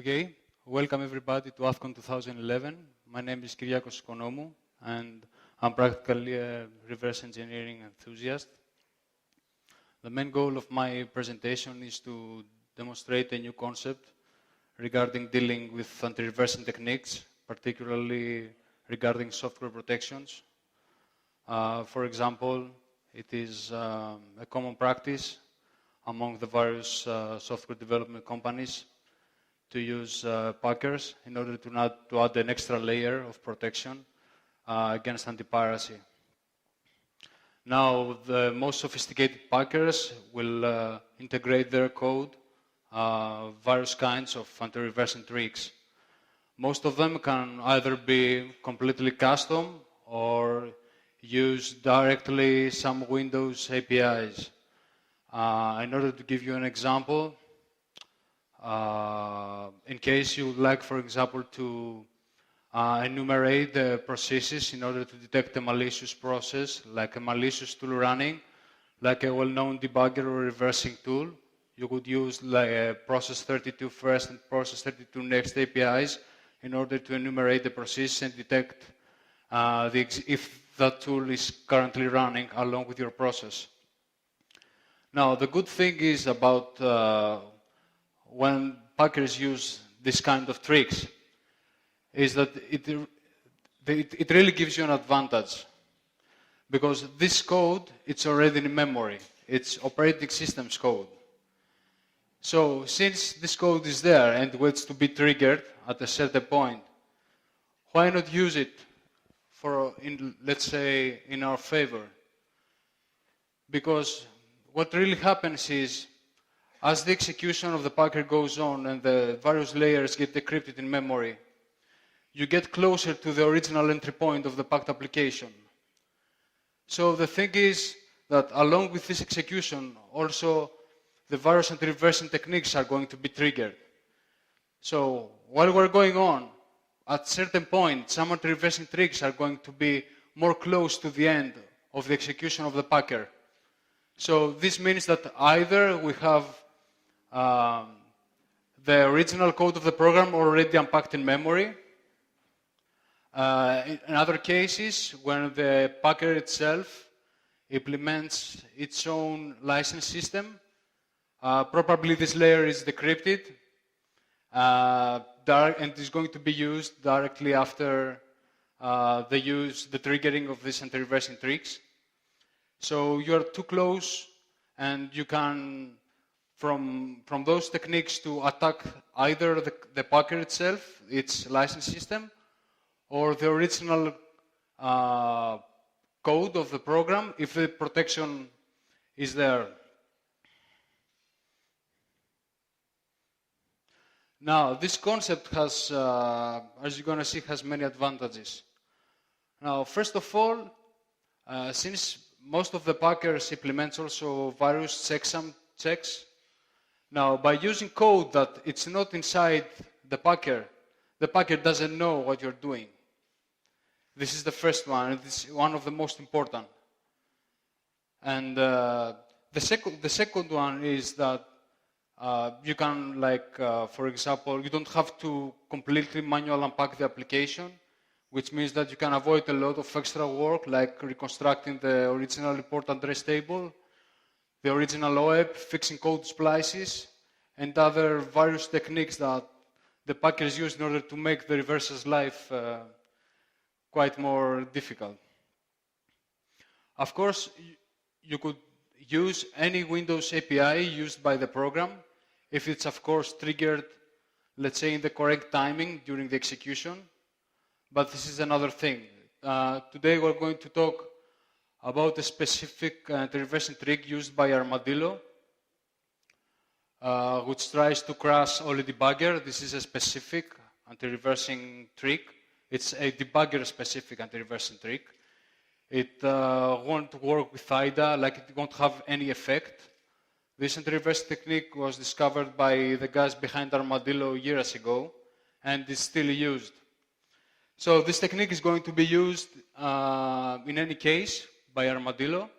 Okay, welcome everybody to AthCon 2011. My name is Kyriakos Economou, and I'm practically a reverse engineering enthusiast. The main goal of my presentation is to demonstrate a new concept regarding dealing with anti-reversing techniques, particularly regarding software protections. For example, it is a common practice among the various software development companies to use packers in order to add an extra layer of protection against anti-piracy. Now, the most sophisticated packers will integrate their code various kinds of anti-reversing tricks. Most of them can either be completely custom or use directly some Windows APIs. In order to give you an example, in case you would like, for example, to enumerate the processes in order to detect a malicious process, like a malicious tool running, like a well-known debugger or reversing tool, you could use like process 32 first and process 32 next APIs in order to enumerate the processes and detect if that tool is currently running along with your process. Now, the good thing is about when packers use this kind of tricks is that it really gives you an advantage, because this code, it's already in memory. It's operating systems code. So since this code is there and waits to be triggered at a certain point, why not use it let's say, in our favor? Because what really happens is, as the execution of the packer goes on and the various layers get decrypted in memory, you get closer to the original entry point of the packed application. So the thing is that along with this execution, also the various anti-reversing techniques are going to be triggered. So while we're going on, at a certain point, some anti-reversing tricks are going to be more close to the end of the execution of the packer. So this means that either we have the original code of the program already unpacked in memory. In other cases, when the packer itself implements its own license system, probably this layer is decrypted and is going to be used directly after the triggering of these anti-reversing tricks. So you're too close, and you can, from those techniques, to attack either the packer itself, its license system, or the original code of the program, if the protection is there. Now, this concept has, as you're going to see, has many advantages. Now, first of all, since most of the packers implements also various checksum checks, now by using code that it's not inside the packer doesn't know what you're doing. This is the first one, and this is one of the most important. And the second one is that you can, for example, you don't have to completely manually unpack the application, which means that you can avoid a lot of extra work, like reconstructing the original import address table, the original OEP, fixing code splices, and other various techniques that the packers use in order to make the reverser's life quite more difficult. Of course, you could use any Windows API used by the program if it's, of course, triggered, let's say, in the correct timing during the execution. But this is another thing. Today we're going to talk about a specific anti-reversing trick used by Armadillo, which tries to crash all debugger. This is a specific anti-reversing trick. It's a debugger-specific anti-reversing trick. It won't work with IDA, like it won't have any effect. This anti-reversing technique was discovered by the guys behind Armadillo years ago, and is still used. So this technique is going to be used in any case by Armadillo.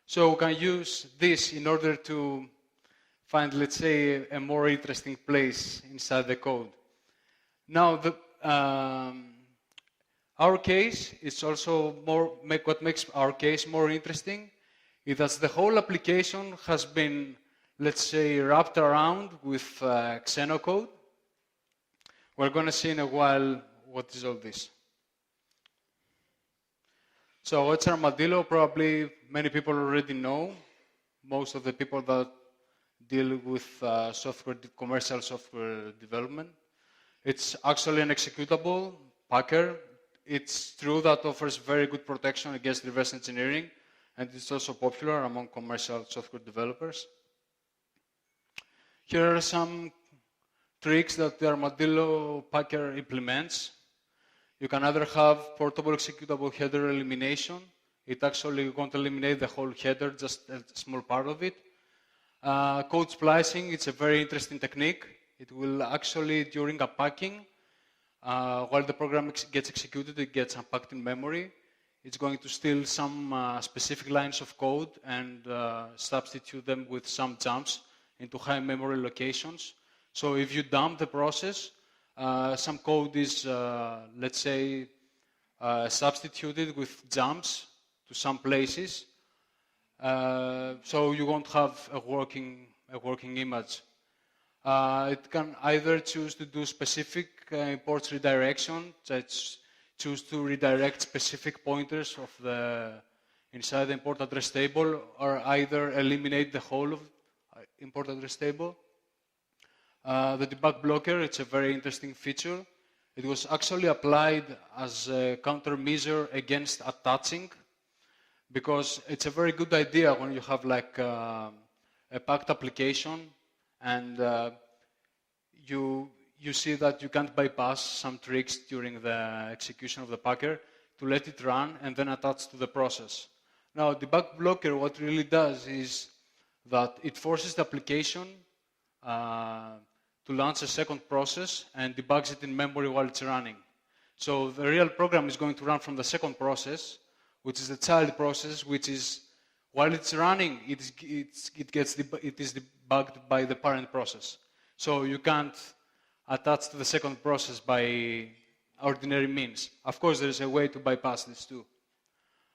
So we can use this in order to find, let's say, a more interesting place inside the code. Now, our case is also what makes our case more interesting is that the whole application has been, let's say, wrapped around with Xenocode. We're going to see in a while what is all this. So what's Armadillo? Probably many people already know. Most of the people that deal with commercial software development. It's actually an executable packer. It's true that offers very good protection against reverse engineering, and it's also popular among commercial software developers. Here are some tricks that the Armadillo packer implements. You can either have portable executable header elimination. It actually won't eliminate the whole header, just a small part of it. Code splicing, it's a very interesting technique. It will actually, during unpacking, while the program gets executed, it gets unpacked in memory. It's going to steal some specific lines of code and substitute them with some jumps into high memory locations. So if you dump the process, some code is, let's say, substituted with jumps to some places. So you won't have a working image. It can either choose to do specific imports redirection, choose to redirect specific pointers of inside the import address table, or either eliminate the whole of import address table. The debug blocker, it's a very interesting feature. It was actually applied as a countermeasure against attaching, because it's a very good idea when you have like a packed application and you see that you can't bypass some tricks during the execution of the packer to let it run and then attach to the process. Now, debug blocker, what it really does is that it forces the application to launch a second process and debugs it in memory while it's running. So the real program is going to run from the second process, which is the child process, which is, while it's running, it is debugged by the parent process. So you can't attach to the second process by ordinary means. Of course, there is a way to bypass this too.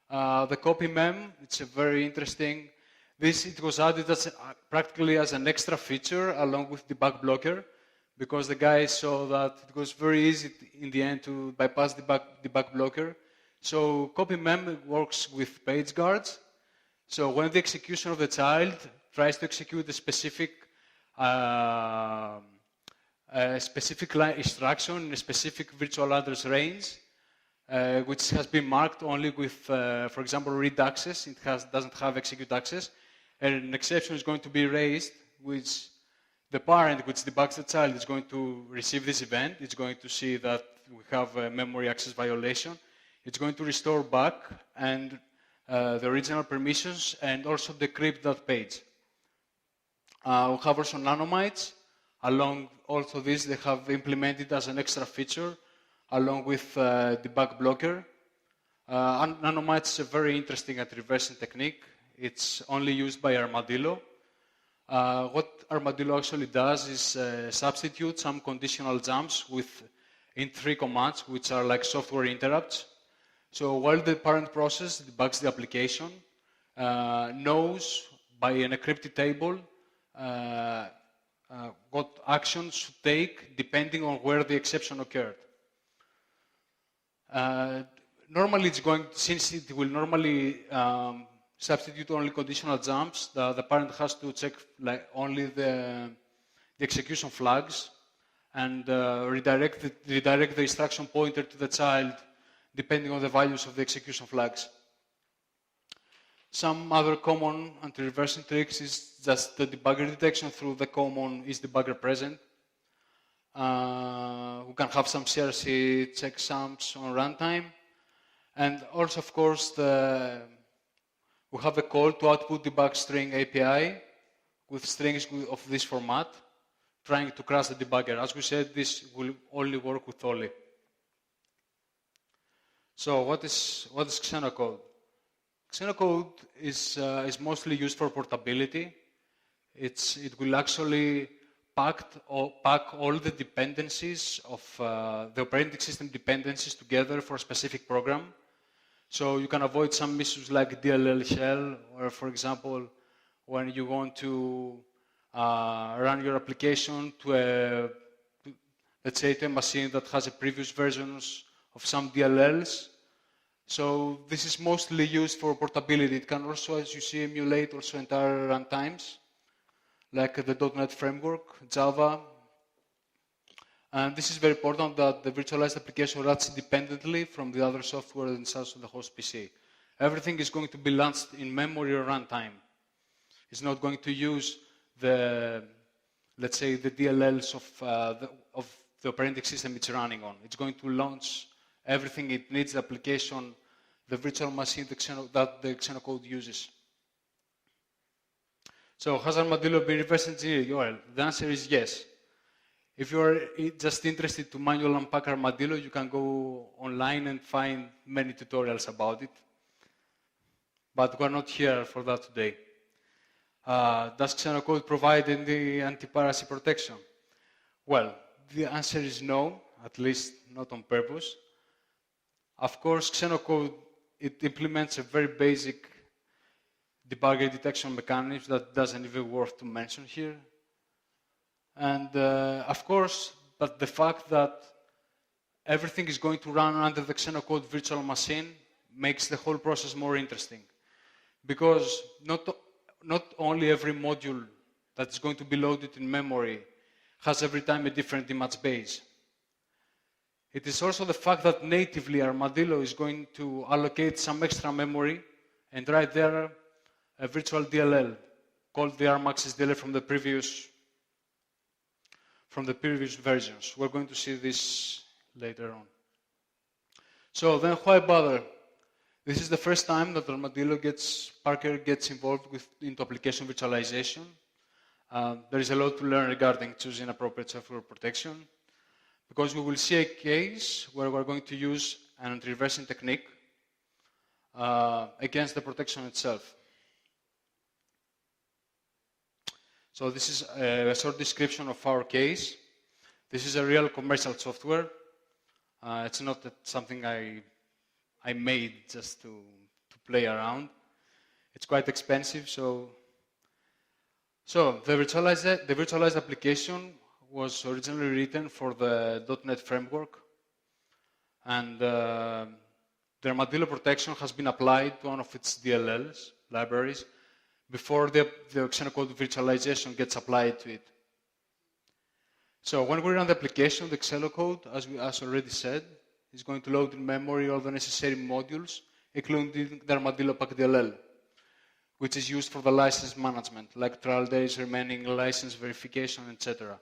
The copy mem, it's a very interesting. It was added practically as an extra feature along with debug blocker, because the guys saw that it was very easy in the end to bypass debug blocker. So copy mem works with page guards. So when the execution of the child tries to execute a specific instruction in a specific virtual address range, which has been marked only with, for example, read access, it doesn't have execute access, and an exception is going to be raised, which the parent, which debugs the child, is going to receive this event. It's going to see that we have a memory access violation. It's going to restore back and the original permissions and also decrypt that page. We have also nanomites. Along also this, they have implemented as an extra feature along with debug blocker. Nanomites is a very interesting and reversing technique. It's only used by Armadillo. What Armadillo actually does is substitute some conditional jumps with int3 commands, which are like software interrupts. So while the parent process debugs the application, knows by an encrypted table what actions to take depending on where the exception occurred. Normally, since it will normally substitute only conditional jumps, the parent has to check only the execution flags and redirect the instruction pointer to the child depending on the values of the execution flags. Some other common anti-reversing tricks is just the debugger detection through the common is debugger present. We can have some CRC checksums on runtime. And also, of course, we have a call to output debug string API with strings of this format, trying to crash the debugger. As we said, this will only work with Oli. So what is Xenocode? Xenocode is mostly used for portability. it will actually pack all the dependencies of the operating system dependencies together for a specific program. So you can avoid some issues like DLL shell, or for example, when you want to run your application to let's say to a machine that has a previous versions of some DLLs. So this is mostly used for portability. It can also, as you see, emulate also entire runtimes, like the .NET framework, Java. And this is very important that the virtualized application runs independently from the other software installed on the host PC. Everything is going to be launched in memory or runtime. It's not going to use the, let's say, the DLLs of the operating system it's running on. It's going to launch everything it needs, the application, the virtual machine that the Xenocode uses. So has Armadillo been reverse engineered? Well, the answer is yes. If you're just interested to manual unpack Armadillo, you can go online and find many tutorials about it. But we're not here for that today. Does Xenocode provide any anti-piracy protection? Well, the answer is no, at least not on purpose. Of course, Xenocode, it implements a very basic debugger detection mechanism that doesn't even worth to mention here. And of course, but the fact that everything is going to run under the Xenocode virtual machine makes the whole process more interesting. Because not only every module that is going to be loaded in memory has every time a different image base. It is also the fact that natively Armadillo is going to allocate some extra memory and write there a virtual DLL called the ArmAccess DLL from the previous versions. We're going to see this later on. So then why bother? This is the first time that Armadillo Parker gets involved into application virtualization. There is a lot to learn regarding choosing appropriate software protection, because we will see a case where we're going to use an anti-reversing technique against the protection itself. So this is a short description of our case. This is a real commercial software. It's not something I made just to play around. It's quite expensive, so the virtualized application was originally written for the .NET framework, and the Armadillo protection has been applied to one of its DLLs, libraries, before the Xenocode virtualization gets applied to it. So when we run the application, the Xenocode, as already said, is going to load in memory all the necessary modules, including the Armadillo PackDLL, which is used for the license management, like trial days, remaining license verification, etc.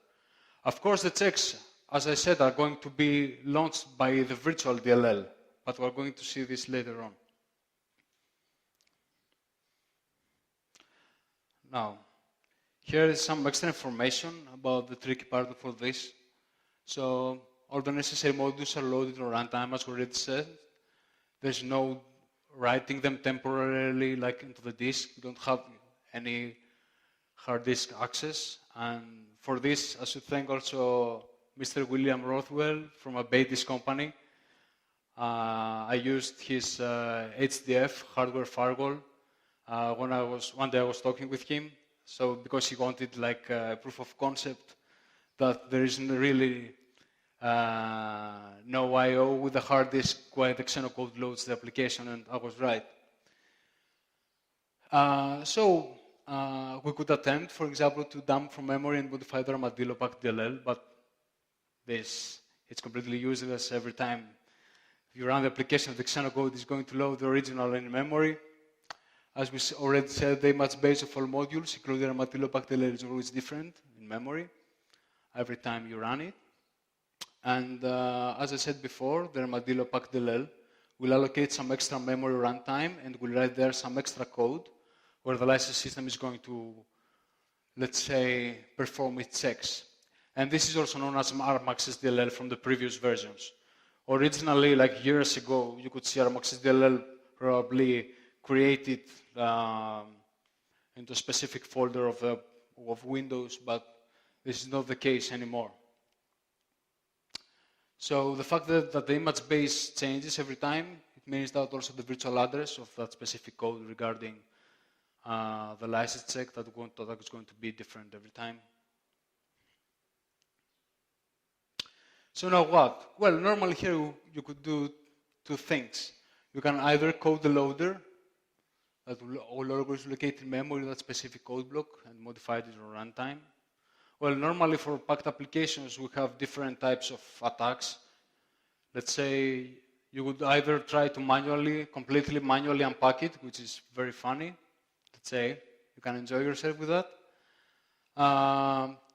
Of course, the checks, as I said, are going to be launched by the virtual DLL, but we're going to see this later on. Now, here is some extra information about the tricky part of this. So, all the necessary modules are loaded on runtime, as we already said. There's no writing them temporarily, like into the disk. You don't have any hard disk access. And for this, I should thank also Mr. William Rothwell from a Beatty's company. I used his HDF hardware firewall one day I was talking with him. So because he wanted like a proof of concept that there isn't really no I/O with the hard disk while the Xenocode loads the application, and I was right. We could attempt, for example, to dump from memory and modify the Armadillo PackDLL, but it's completely useless. Every time you run the application, the Xenocode is going to load the original in memory. As we already said, the image base of all modules, including Armadillo PackDLL, is always different in memory every time you run it. And as I said before, the Armadillo PackDLL will allocate some extra memory runtime and will write there some extra code where the license system is going to, let's say, perform its checks. And this is also known as ArmAccess DLL from the previous versions. Originally, like years ago, you could see ArmAccess DLL probably created into a specific folder of of Windows, but this is not the case anymore. So the fact that the image base changes every time, it means that also the virtual address of that specific code regarding the license check that is going to be different every time. So now what? Well, normally here you could do two things. You can either code the loader that will always locate in memory that specific code block and modify it on runtime. Well, normally for packed applications, we have different types of attacks. Let's say you would either try to completely manually unpack it, which is very funny. Let's say you can enjoy yourself with that.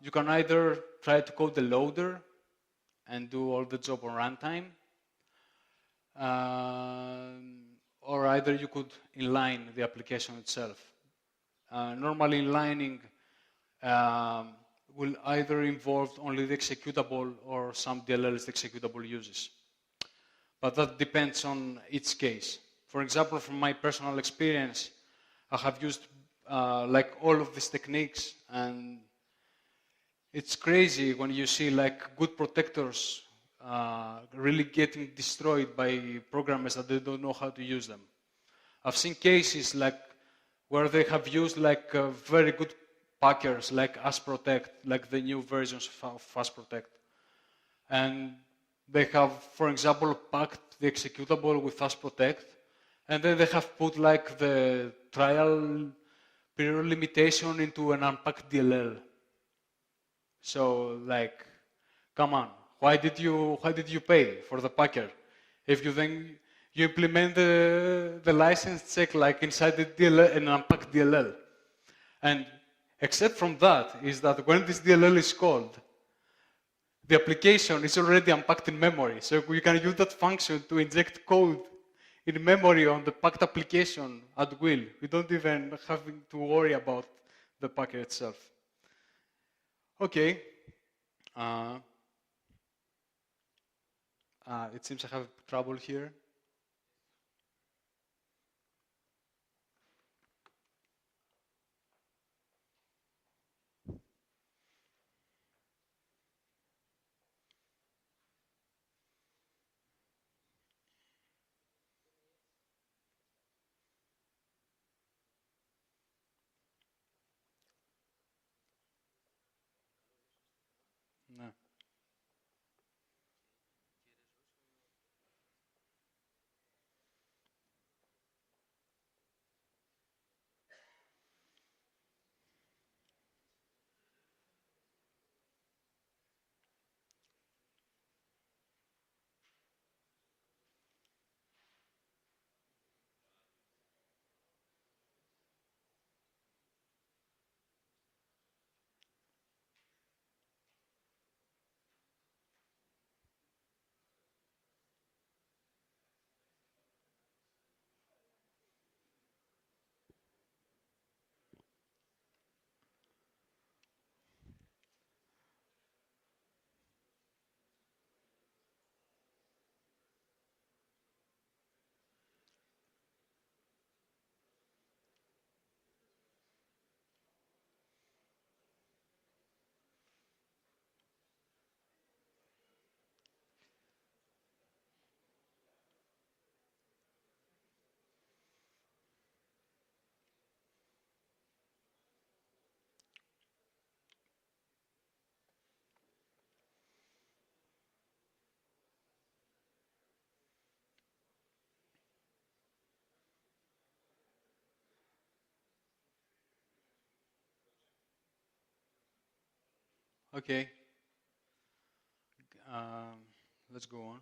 You can either try to code the loader and do all the job on runtime, or either you could inline the application itself. Normally, inlining will either involve only the executable or some DLL's executable uses. But that depends on each case. For example, from my personal experience, I have used like all of these techniques, and it's crazy when you see like good protectors really getting destroyed by programmers that they don't know how to use them. I've seen cases like where they have used like very good packers like AsProtect, like the new versions of AsProtect. And they have, for example, packed the executable with AsProtect, and then they have put like the trial period limitation into an unpacked DLL. So like, come on, why did you pay for the packer if you then you implement the license check like inside the DLL, an unpacked DLL? And except from that is that when this DLL is called, the application is already unpacked in memory. So we can use that function to inject code in memory on the packed application at will. We don't even have to worry about the packer itself. Okay. It seems I have trouble here. No. Okay. Let's go on.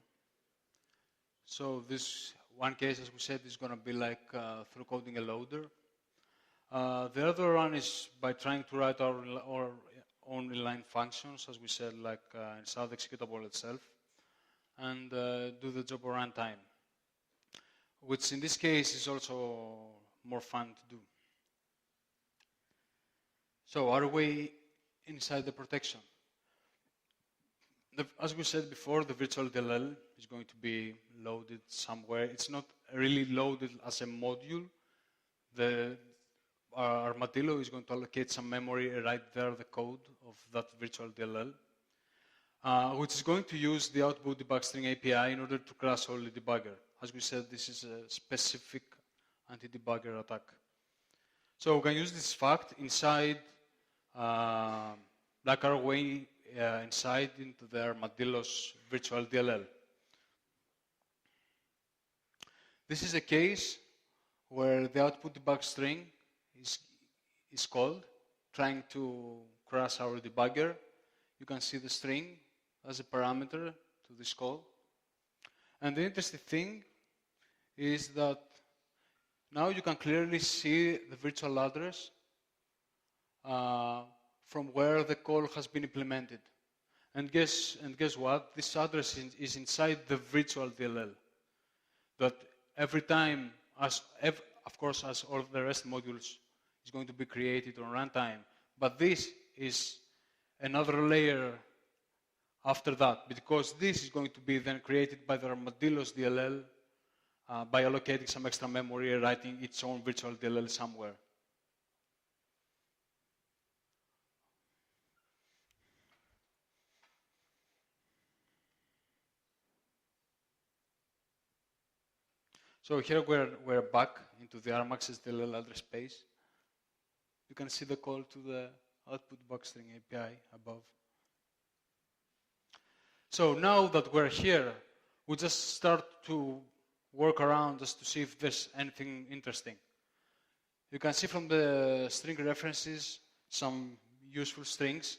So this one case, as we said, is going to be like through coding a loader. The other one is by trying to write our own inline functions, as we said, like inside the executable itself, and do the job on runtime, which in this case is also more fun to do. So are we inside the protection? As we said before, the virtual DLL is going to be loaded somewhere. It's not really loaded as a module. our Armadillo is going to allocate some memory right there, the code of that virtual DLL, which is going to use the output debug string API in order to crash all the debugger. As we said, this is a specific anti-debugger attack. So we can use this fact inside, like our way inside into the Armadillo's virtual DLL. This is a case where the output debug string is called, trying to crash our debugger. You can see the string as a parameter to this call. And the interesting thing is that now you can clearly see the virtual address from where the call has been implemented. And guess what? This address is inside the virtual DLL. That every time, of course, as all the REST modules is going to be created on runtime, but this is another layer after that, because this is going to be then created by the Armadillo's DLL by allocating some extra memory and writing its own virtual DLL somewhere. So here we're back into the Armax's DLL address space. You can see the call to the output debug string API above. So now that we're here, we just start to work around just to see if there's anything interesting. You can see from the string references some useful strings.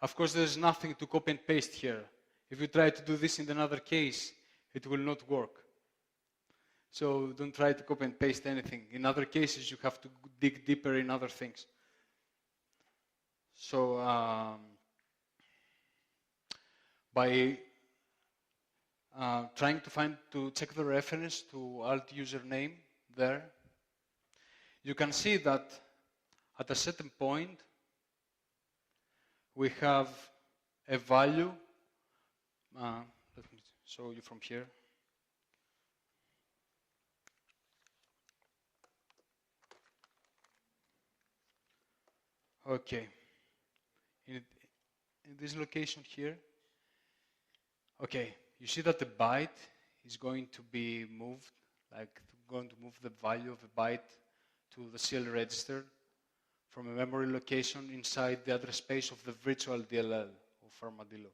Of course, there's nothing to copy and paste here. If you try to do this in another case, it will not work. So don't try to copy and paste anything. In other cases, you have to dig deeper in other things. So by trying to check the reference to alt username there, you can see that at a certain point, we have a value. Let me show you from here. Okay, in this location here, okay, you see that the byte is going to be moved, like going to move the value of a byte to the CL register from a memory location inside the address space of the virtual DLL of Armadillo.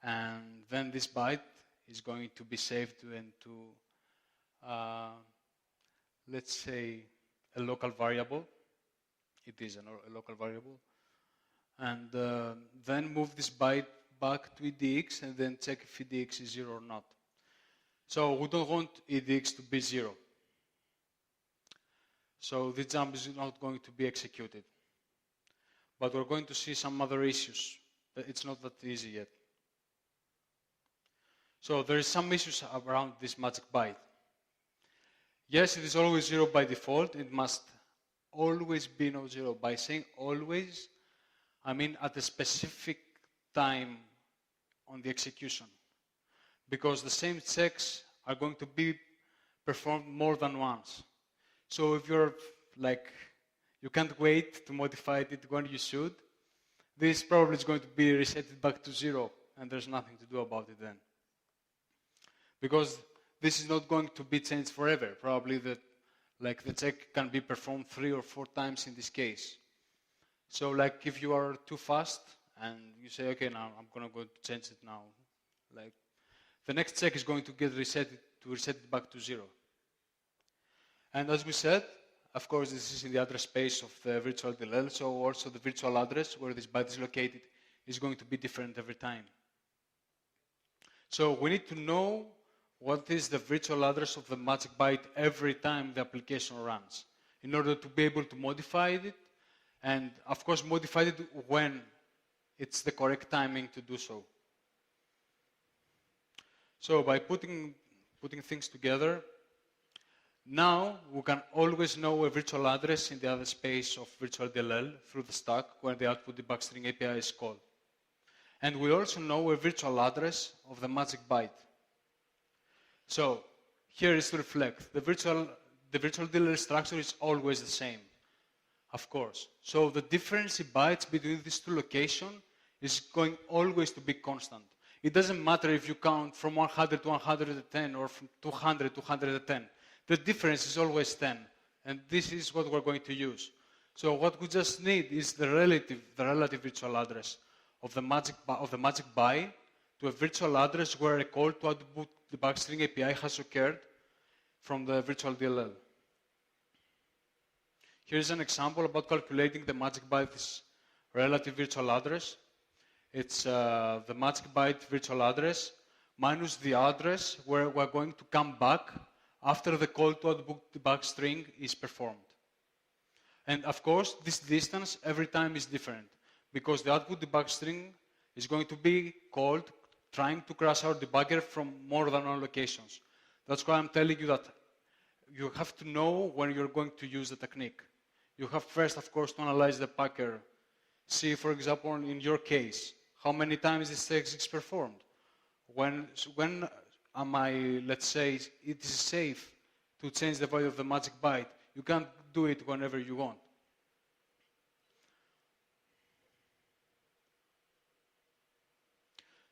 And then this byte is going to be saved into, let's say, a local variable. It is a local variable. And then move this byte back to EDX and then check if EDX is 0 or not. So we don't want EDX to be 0. So this jump is not going to be executed. But we're going to see some other issues. It's not that easy yet. So there is some issues around this magic byte. Yes, it is always 0 by default. It must always be no 0. By saying always, I mean at a specific time on the execution. Because the same checks are going to be performed more than once. So if you're like, you can't wait to modify it when you should, this probably is going to be reset back to 0, and there's nothing to do about it then. Because this is not going to be changed forever. Probably the check can be performed 3 or 4 times in this case. So like if you are too fast and you say, okay, now I'm going to go to change it now. Like the next check is going to get reset it back to 0. And as we said, of course, this is in the address space of the virtual DLL, so also the virtual address where this byte is located is going to be different every time. So we need to know what is the virtual address of the magic byte every time the application runs in order to be able to modify it, and of course modify it when it's the correct timing to do so. So by putting things together, now we can always know a virtual address in the other space of virtual DLL through the stack where the output debug string API is called. And we also know a virtual address of the magic byte. So here is to reflect. The virtual DLL structure is always the same. Of course. So the difference in bytes between these two locations is going always to be constant. It doesn't matter if you count from 100 to 110 or from 200 to 110. The difference is always 10. And this is what we're going to use. So what we just need is the relative virtual address of the magic byte to a virtual address where a call to output debug string API has occurred from the virtual DLL. Here's an example about calculating the magic byte's relative virtual address. It's the magic byte virtual address minus the address where we're going to come back after the call to output debug string is performed. And of course, this distance every time is different because the output debug string is going to be called trying to crash our debugger from more than one locations. That's why I'm telling you that you have to know when you're going to use the technique. You have first, of course, to analyze the packer. See, for example, in your case, how many times this text is performed. When am I, let's say, it is safe to change the value of the magic byte? You can't do it whenever you want.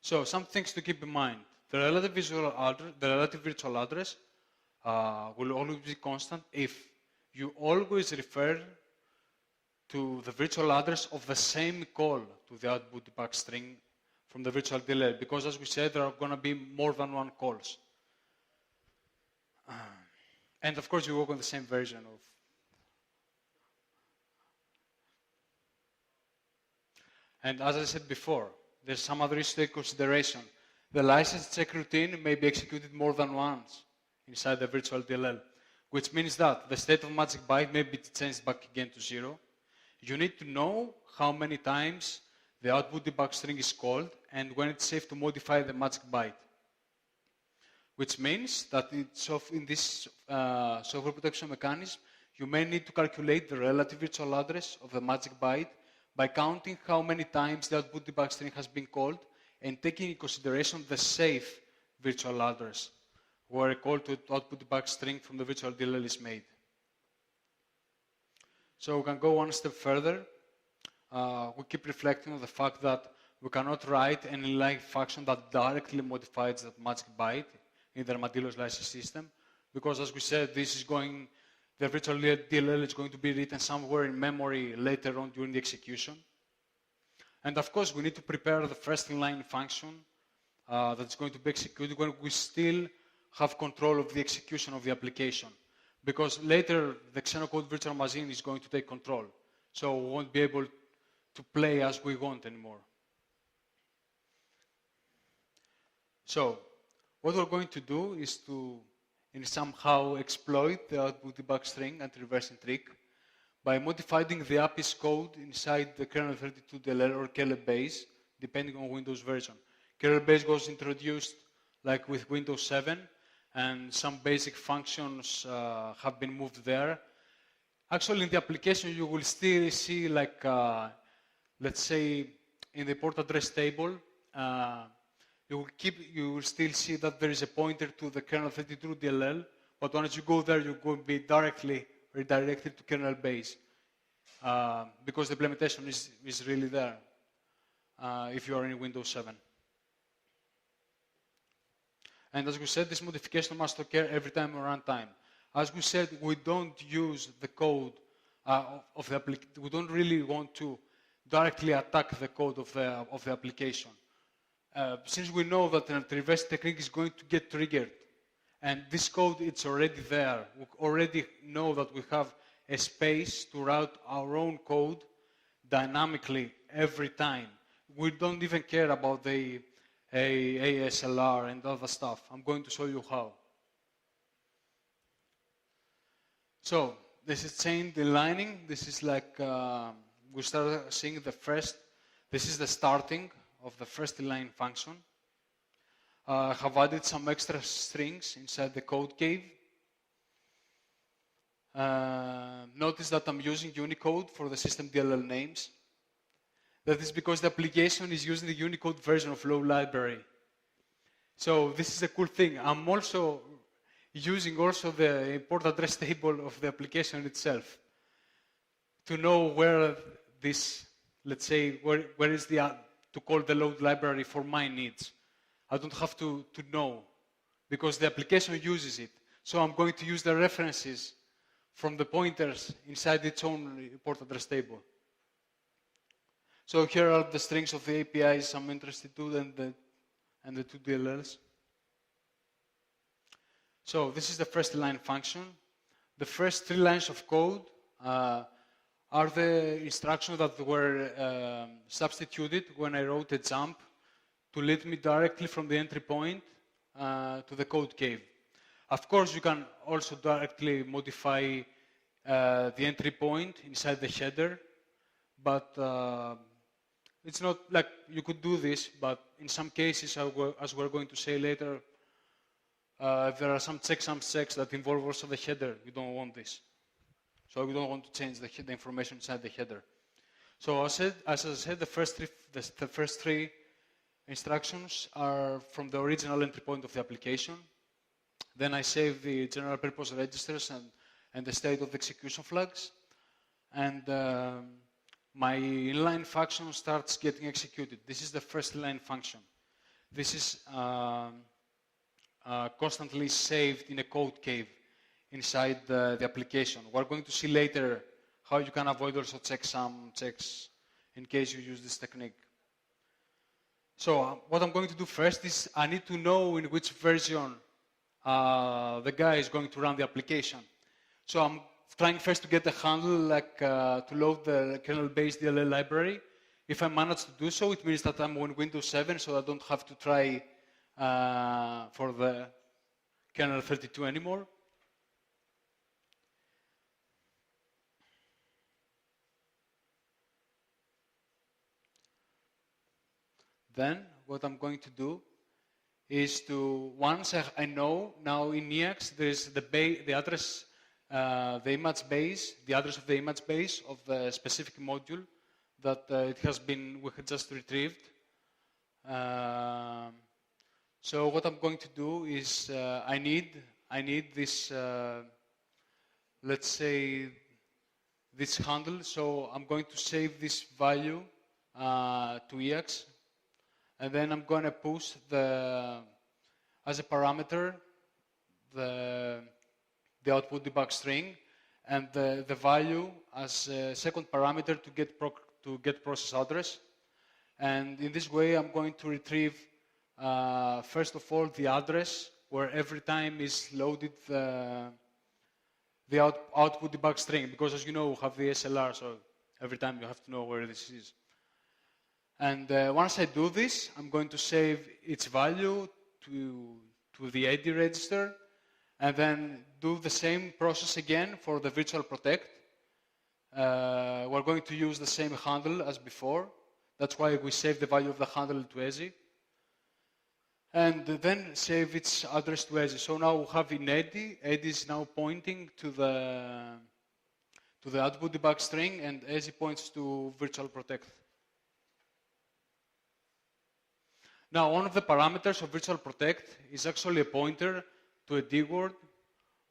So, some things to keep in mind. The relative virtual address will always be constant if you always refer to the virtual address of the same call to the output debug string from the virtual DLL, because as we said, there are going to be more than one calls. And of course, you work on the same version of. And as I said before, there's some other issue to take consideration. The license check routine may be executed more than once inside the virtual DLL, which means that the state of magic byte may be changed back again to 0. You need to know how many times the output debug string is called and when it's safe to modify the magic byte. Which means that in this software protection mechanism, you may need to calculate the relative virtual address of the magic byte by counting how many times the output debug string has been called and taking into consideration the safe virtual address, where a call to output debug string from the virtual DLL is made. So we can go one step further. We keep reflecting on the fact that we cannot write an inline function that directly modifies that magic byte in the Armadillo license system, because as we said, the virtual DLL is going to be written somewhere in memory later on during the execution. And of course, we need to prepare the first inline function that's going to be executed when we still have control of the execution of the application. Because later, the Xenocode virtual machine is going to take control. So we won't be able to play as we want anymore. So what we're going to do is to somehow exploit the output debug string anti-reversing trick by modifying the API's code inside the kernel 32 DLL or kernel base, depending on Windows version. Kernel base was introduced like with Windows 7, and some basic functions have been moved there. Actually, in the application, you will still see, like, let's say, in the port address table, you will still see that there is a pointer to the kernel 32 DLL, but once you go there, you're going to be directly redirected to kernel base, because the implementation is really there if you are in Windows 7. And as we said, this modification must occur every time on runtime. As we said, we don't use the code of the application. We don't really want to directly attack the code of the application. Since we know that an reverse technique is going to get triggered, and this code, it's already there. We already know that we have a space to route our own code dynamically every time. We don't even care about the ASLR and other stuff. I'm going to show you how. So this is chained inlining. This is like, we start seeing this is the starting of the first inline function. I have added some extra strings inside the code cave. Notice that I'm using Unicode for the system DLL names. That is because the application is using the Unicode version of Low library. So this is a cool thing. I'm also using the import address table of the application itself to know where this, let's say, where is the, to call the load library for my needs. I don't have to know, because the application uses it. So I'm going to use the references from the pointers inside its own port address table. So here are the strings of the APIs I'm interested in, and the two DLLs. So this is the first line function. The first 3 lines of code are the instructions that were substituted when I wrote a jump to lead me directly from the entry point to the code cave. Of course, you can also directly modify the entry point inside the header, but it's not like you could do this, but in some cases, as we're going to say later, there are some checksum checks that involve also the header. We don't want this. So we don't want to change the information inside the header. So as I said, the first three instructions are from the original entry point of the application. Then I save the general purpose registers and the state of the execution flags. And my inline function starts getting executed. This is the first line function. This is constantly saved in a code cave inside the application. We're going to see later how you can avoid also checksum checks in case you use this technique. So what I'm going to do first is I need to know in which version the guy is going to run the application. So I'm trying first to get a handle, like to load the kernel-based DLL library. If I manage to do so, it means that I'm on Windows 7, so I don't have to try for the kernel 32 anymore. Then what I'm going to do is to, once I know, now in EAX, there's the address, the image base, the address of the image base of the specific module that we had just retrieved. So what I'm going to do is I need this, let's say, this handle. So I'm going to save this value to EAX. And then I'm going to push as a parameter, the output debug string, and the value as a second parameter to get process address. And in this way, I'm going to retrieve, first of all, the address where every time is loaded the output debug string, because as you know, we have the SLR, so every time you have to know where this is. And once I do this, I'm going to save its value to the AD register, and then do the same process again for the virtual protect. We're going to use the same handle as before. That's why we save the value of the handle to ESI. And then save its address to ESI. So now we have in AD is now pointing to the output debug string, and ESI points to virtual protect. Now, one of the parameters of virtual protect is actually a pointer to a D word,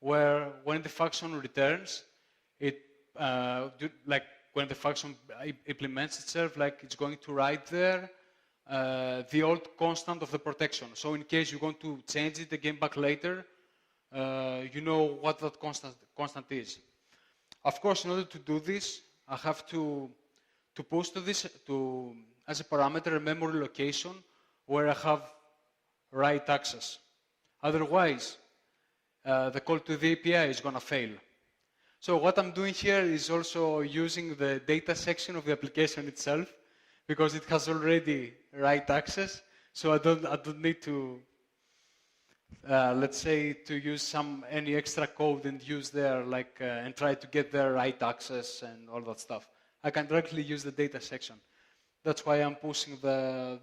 where when the function returns, like when the function implements itself, like it's going to write there the old constant of the protection. So in case you want to change it again back later, you know what that constant is. Of course, in order to do this, I have to push to this as a parameter a memory location where I have write access. Otherwise, the call to the API is going to fail. So what I'm doing here is also using the data section of the application itself, because it has already write access. So I don't need to, let's say, to use any extra code and use there, like, and try to get their write access and all that stuff. I can directly use the data section. That's why I'm pushing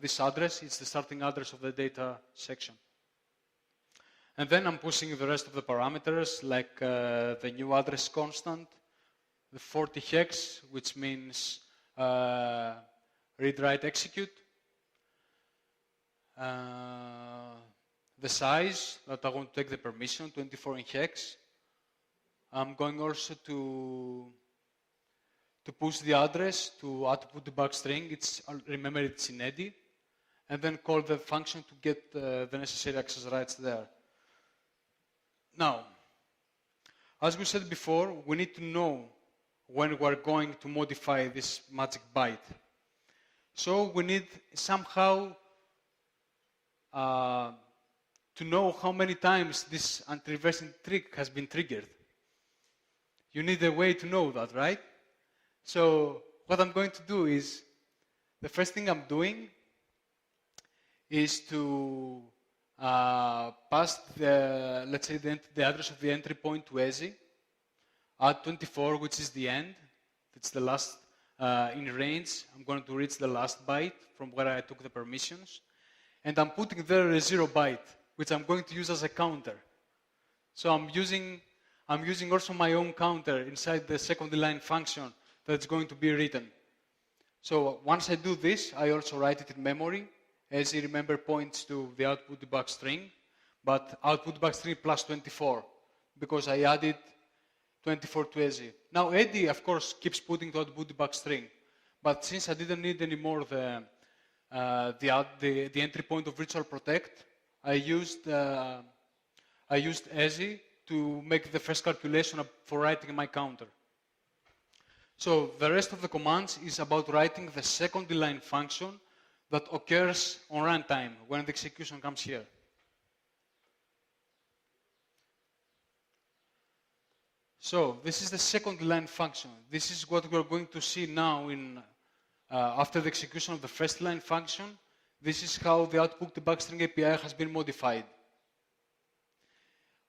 this address. It's the starting address of the data section. And then I'm pushing the rest of the parameters, like the new address constant, the 40 hex, which means read, write, execute. The size that I want to take the permission, 24 in hex. I'm going also to to push the address to output debug string. Remember, it's in eddy, and then call the function to get the necessary access rights there. Now, as we said before, we need to know when we're going to modify this magic byte. So we need somehow to know how many times this anti-reversing trick has been triggered. You need a way to know that, right? So what I'm going to do is, the first thing I'm doing is to pass the, let's say, the address of the entry point to ESI at 24, which is the end. It's the last in range. I'm going to reach the last byte from where I took the permissions. And I'm putting there a 0 byte, which I'm going to use as a counter. So I'm using also my own counter inside the second line function that's going to be written. So once I do this, I also write it in memory. As you remember, points to the output debug string, but output debug string plus 24, because I added 24 to ESI. Now eddy, of course, keeps putting the output debug string, but since I didn't need anymore the entry point of virtual protect, I used ESI to make the first calculation for writing my counter. So the rest of the commands is about writing the second line function that occurs on runtime when the execution comes here. So this is the second line function. This is what we're going to see now after the execution of the first line function. This is how the output debug string API has been modified.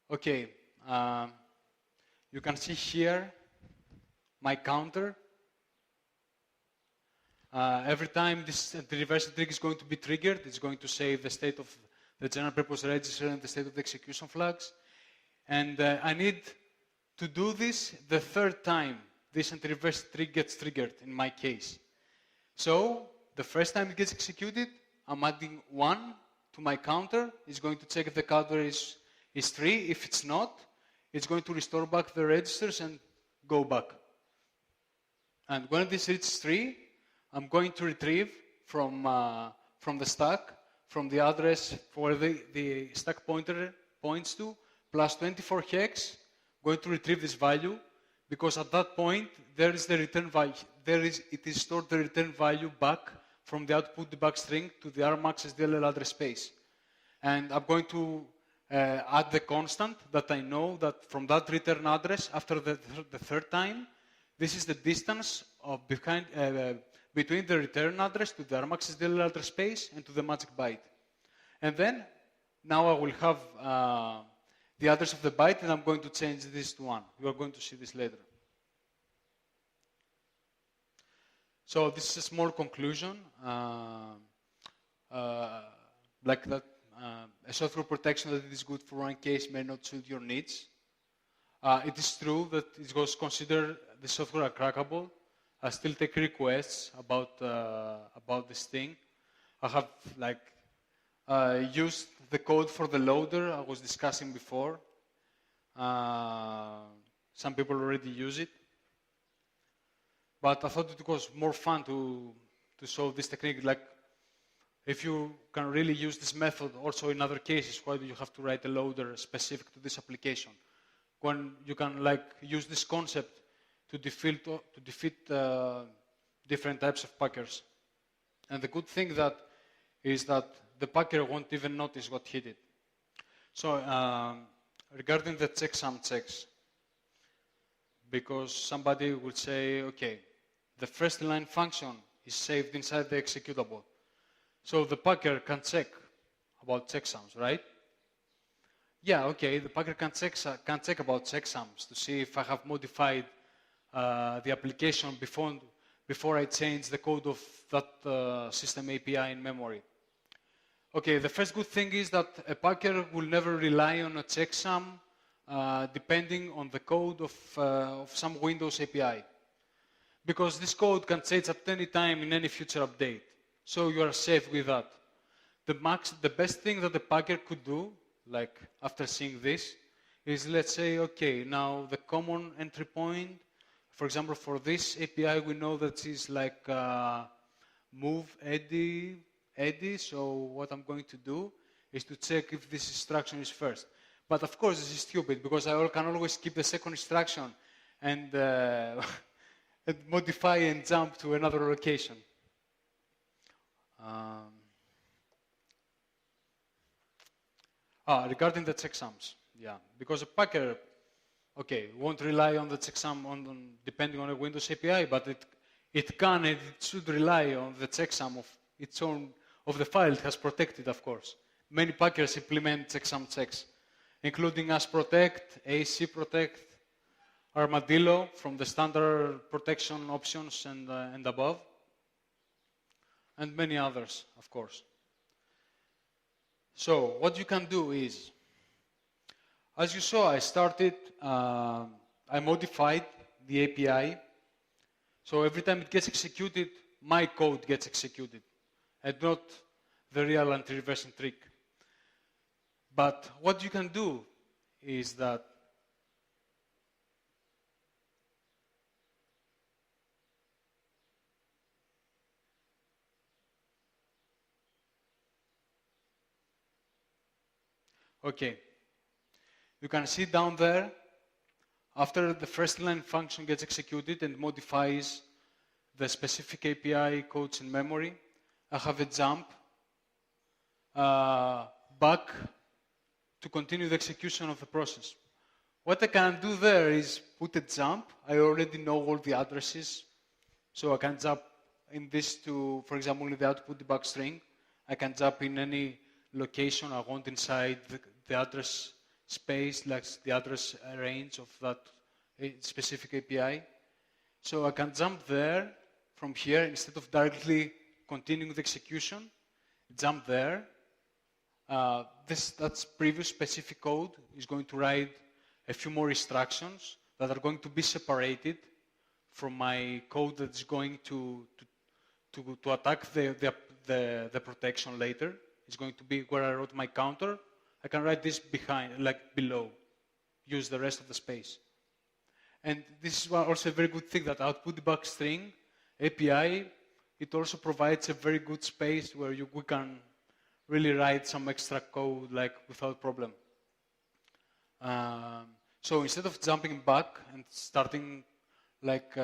Okay, you can see here my counter. Every time this reversing trick is going to be triggered, it's going to save the state of the general purpose register and the state of the execution flags. And I need to do this the third time this anti-reverse trick gets triggered in my case. So the first time it gets executed, I'm adding 1 to my counter. It's going to check if the counter is 3. If it's not, it's going to restore back the registers and go back. And when this reaches 3, I'm going to retrieve from the stack, from the address where the stack pointer points to, plus 24 hex, going to retrieve this value, because at that point, there is the return value. It is stored the return value back from the output debug string to the ARM-access DLL address space. And I'm going to add the constant that I know that from that return address, after the third time, this is the distance of between the return address to the ARM-access DLL address space and to the magic byte. And then, now I will have the address of the byte, and I'm going to change this to 1. You are going to see this later. So this is a small conclusion, like that a software protection that is good for one case may not suit your needs. It is true that it was considered the software crackable. I still take requests about this thing. I have used the code for the loader I was discussing before. Some people already use it. But I thought it was more fun to solve this technique. Like, if you can really use this method also in other cases, why do you have to write a loader specific to this application? When you can use this concept to defeat different types of packers. And the good thing is that the packer won't even notice what hit it. So regarding the checksum checks, because somebody would say, okay, the first line function is saved inside the executable. So the packer can check about checksums, right? Yeah, okay, the packer can check about checksums to see if I have modified the application before I change the code of that system API in memory. Okay, the first good thing is that a packer will never rely on a checksum depending on the code of some Windows API. Because this code can change at any time in any future update. So you are safe with that. The best thing that the packer could do, like after seeing this, is let's say, okay, now the common entry point For example, for this API, we know that it's like move eddy. So what I'm going to do is to check if this instruction is first. But of course, this is stupid because I can always keep the second instruction and, and modify and jump to another location. Regarding the checksums, yeah, because a packer, okay, won't rely on the checksum depending on a Windows API, but it can and it should rely on the checksum of its own, of the file it has protected, of course. Many packers implement checksum checks, including asprotect, AC protect, Armadillo from the standard protection options and above, and many others, of course. So what you can do is, as you saw, I modified the API. So every time it gets executed, my code gets executed, and not the real anti-reversing trick. But what you can do is that okay, you can see down there, after the first line function gets executed and modifies the specific API codes in memory, I have a jump back to continue the execution of the process. What I can do there is put a jump. I already know all the addresses, so I can jump in this to, for example, in the output debug string. I can jump in any location I want inside the address space, like the address range of that specific API. So I can jump there from here instead of directly continuing the execution. Jump there. That's previous specific code is going to write a few more instructions that are going to be separated from my code that's going to attack the protection later. It's going to be where I wrote my counter. I can write this behind, like below, use the rest of the space. And this is also a very good thing that output debug string API, it also provides a very good space where we can really write some extra code like without problem. So instead of jumping back and starting like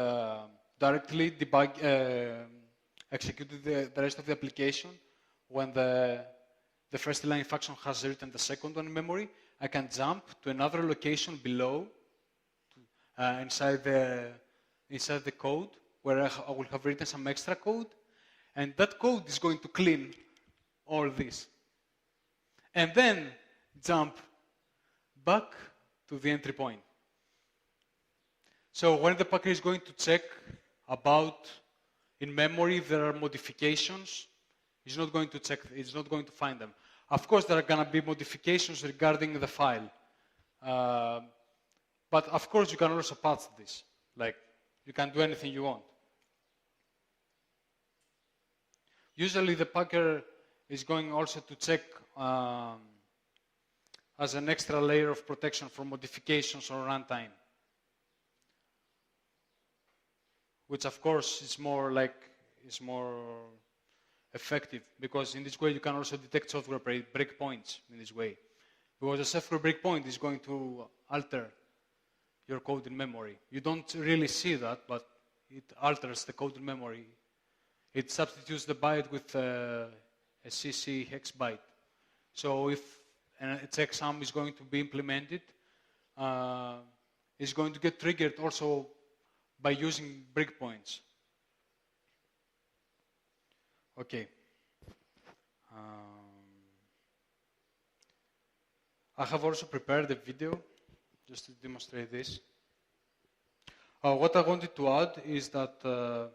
directly executing the rest of the application when the first line function has written the second one in memory, I can jump to another location below inside the code where I will have written some extra code, and that code is going to clean all this. And then jump back to the entry point. So when the packer is going to check about in memory there are modifications, it's not going to check, it's not going to find them. Of course, there are going to be modifications regarding the file. But of course, you can also patch this. Like, you can do anything you want. Usually, the packer is going also to check as an extra layer of protection for modifications or runtime. Which, of course, is more effective, because in this way you can also detect software breakpoints in this way. Because a software breakpoint is going to alter your code in memory. You don't really see that, but it alters the code in memory. It substitutes the byte with a CC hex byte. So if a checksum is going to be implemented, it's going to get triggered also by using breakpoints. Okay. I have also prepared a video just to demonstrate this. What I wanted to add is that,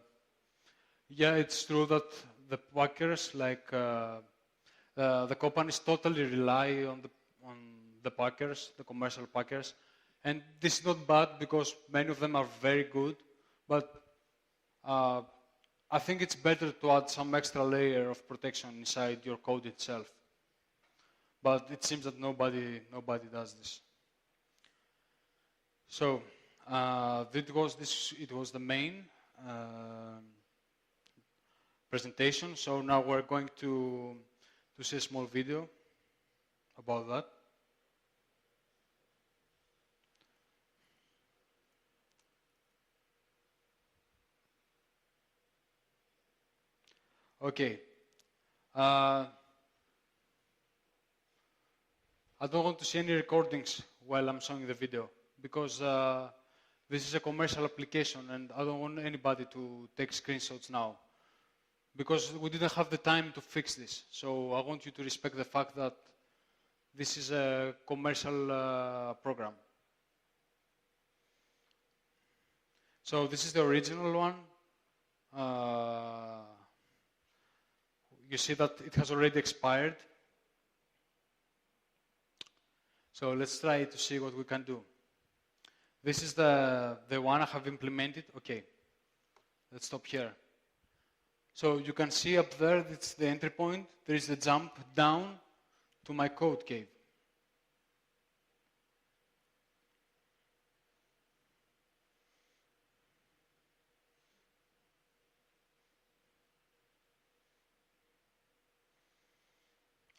yeah, it's true that the packers, like the companies, totally rely on the packers, the commercial packers, and this is not bad because many of them are very good, but I think it's better to add some extra layer of protection inside your code itself. But it seems that nobody does this. So it was the main presentation. So now we're going to see a small video about that. Okay. I don't want to see any recordings while I'm showing the video because this is a commercial application and I don't want anybody to take screenshots now because we didn't have the time to fix this. So I want you to respect the fact that this is a commercial program. So this is the original one. You see that it has already expired. So let's try to see what we can do. This is the one I have implemented. Okay, let's stop here. So you can see up there, it's the entry point. There is the jump down to my code cave.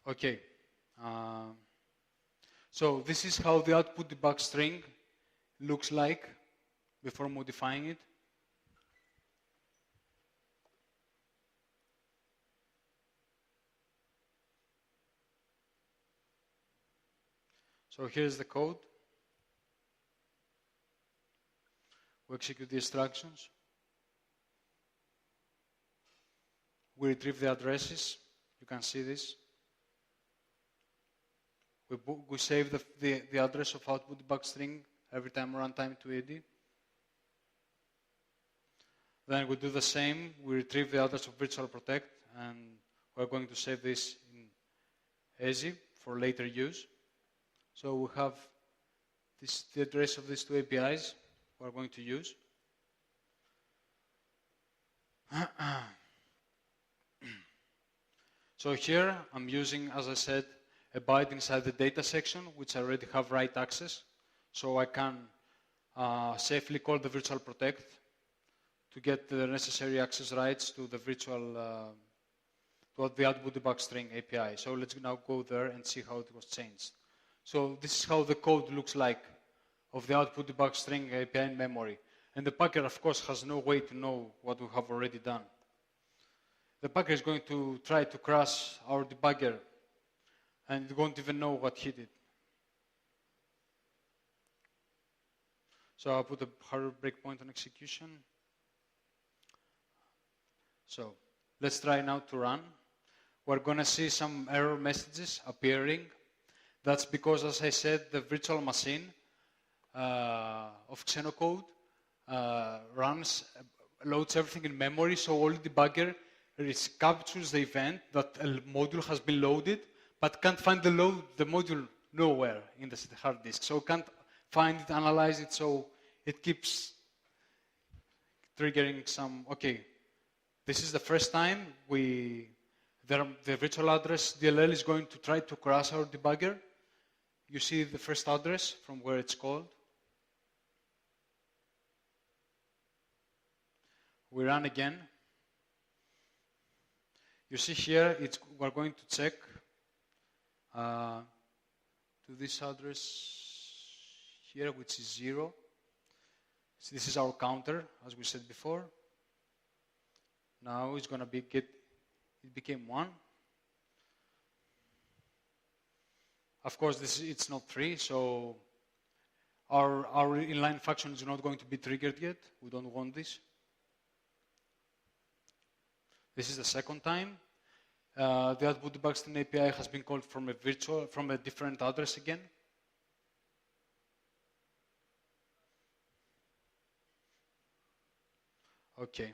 Okay. So this is how the output debug string looks like before modifying it. So here's the code. We execute the instructions. We retrieve the addresses. You can see this. We save the address of output debug string every time runtime to AD. Then we do the same. We retrieve the address of virtual protect, and we're going to save this in ASI for later use. So we have the address of these two APIs we're going to use. So here I'm using, as I said, a byte inside the data section, which I already have write access. So I can safely call the virtual protect to get the necessary access rights to the virtual, to the output debug string API. So let's now go there and see how it was changed. So this is how the code looks like of the output debug string API in memory. And the packer, of course, has no way to know what we have already done. The packer is going to try to crash our debugger, and it won't even know what hit it. So I'll put a hard breakpoint on execution. So let's try now to run. We're going to see some error messages appearing. That's because, as I said, the virtual machine of Xenocode loads everything in memory, so all debugger captures the event that a module has been loaded, but can't find the module nowhere in the hard disk. So can't find it, analyze it, so it keeps triggering some, okay, this is the first time the virtual address DLL is going to try to crash our debugger. You see the first address from where it's called. We run again. You see here, we're going to check to this address here, which is 0. So this is our counter, as we said before. Now it's going to it became 1. Of course, it's not 3, so our inline function is not going to be triggered yet. We don't want this. This is the second time. The output debug string API has been called from a different address again. Okay.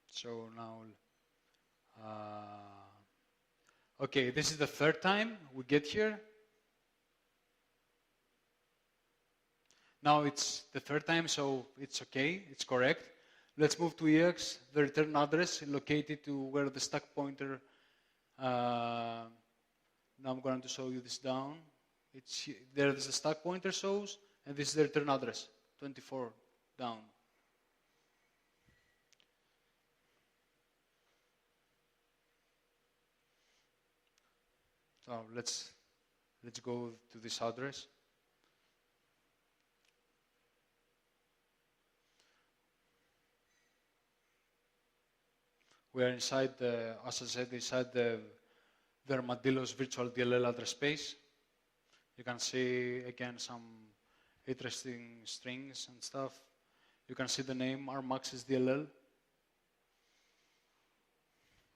So now, okay, this is the third time we get here. Now it's the third time, so it's okay, it's correct. Let's move to EX, the return address located to where the stack pointer, now I'm going to show you this down. There's the stack pointer shows, and this is the return address, 24 down. So let's go to this address. We are inside as I said, inside the Armadillo's virtual DLL address space. You can see again some interesting strings and stuff. You can see the name Armax's DLL.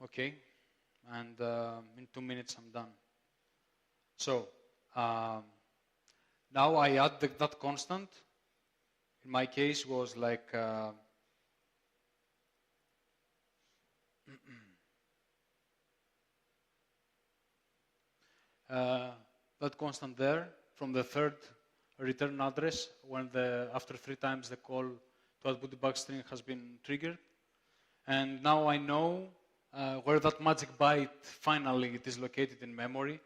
Okay, and in 2 minutes I'm done. So now I add that constant. In my case was like that constant there from the third return address when after 3 times the call to output debug string has been triggered. And now I know where that magic byte finally it is located in memory.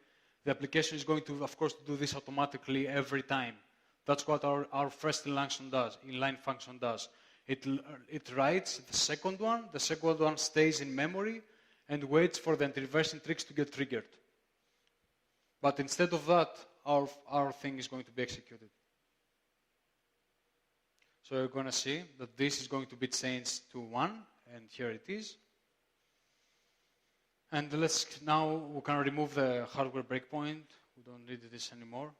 The application is going to, of course, do this automatically every time. That's what our first inline function does. It writes the second one stays in memory and waits for the anti-reversing tricks to get triggered. But instead of that, our thing is going to be executed. So you're going to see that this is going to be changed to 1, and here it is. And now we can remove the hardware breakpoint. We don't need this anymore.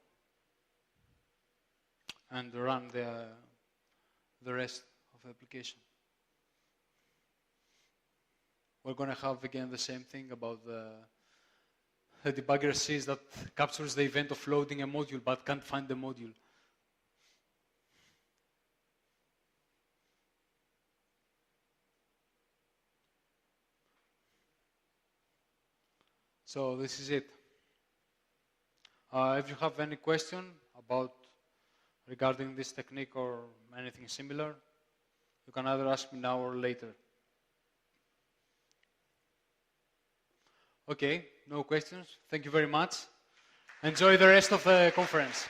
And run the rest of the application. We're going to have again the same thing about the debugger sees that captures the event of loading a module but can't find the module. So this is it. If you have any question regarding this technique or anything similar, you can either ask me now or later. Okay, no questions. Thank you very much. Enjoy the rest of the conference.